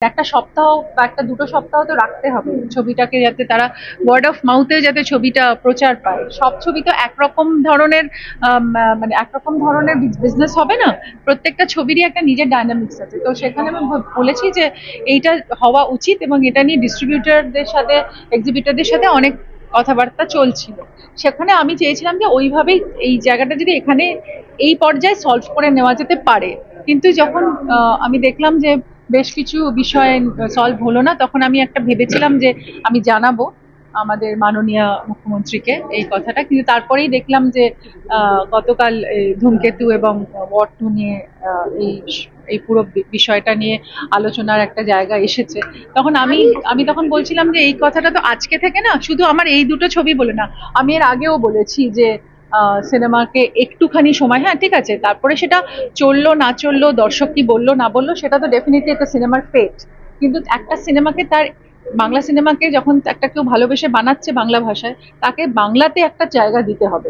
একটা সপ্তাহ বা একটা দুটো সপ্তাহ তো রাখতে হবে ছবিটাকে, যাতে তারা ওয়ার্ড অফ মাউথে যাতে ছবিটা প্রচার পায়। সব ছবি তো একরকম ধরনের মানে একরকম ধরনের বিজনেস হবে না। প্রত্যেকটা ছবিরই একটা নিজের ডায়নামিক্স আছে, তো সেখানে আমি বলেছি যে এইটা হওয়া উচিত, এবং এটা নিয়ে ডিস্ট্রিবিউটরদের সাথে, এক্সিবিটরদের সাথে অনেক কথাবার্তা চলছিল। সেখানে আমি চেয়েছিলাম যে ওইভাবেই এই জায়গাটা যদি এখানে এই পর্যায়ে সলভ করে নেওয়া যেতে পারে। কিন্তু যখন আমি দেখলাম যে বেশ কিছু বিষয় সলভ হলো না, তখন আমি একটা ভেবেছিলাম যে আমি জানাবো আমাদের মাননীয় মুখ্যমন্ত্রীকে এই কথাটা। কিন্তু তারপরেই দেখলাম যে গতকাল ধূমকেতু এবং ওয়ার 2 নিয়ে এই এই পুরো বিষয়টা নিয়ে আলোচনার একটা জায়গা এসেছে। তখন আমি তখন বলছিলাম যে এই কথাটা তো আজকে থেকে না, শুধু আমার এই দুটো ছবি বলে না, আমি এর আগেও বলেছি যে সিনেমাকে একটুখানি সময়, হ্যাঁ ঠিক আছে, তারপরে সেটা চললো না চললো, দর্শক কি বললো না বললো, সেটা তো ডেফিনেটলি একটা সিনেমার ফেট। কিন্তু একটা সিনেমাকে তার, বাংলা সিনেমাকে যখন একটা কেউ ভালোবেসে বানাচ্ছে বাংলা ভাষায়, তাকে বাংলাতে একটা জায়গা দিতে হবে।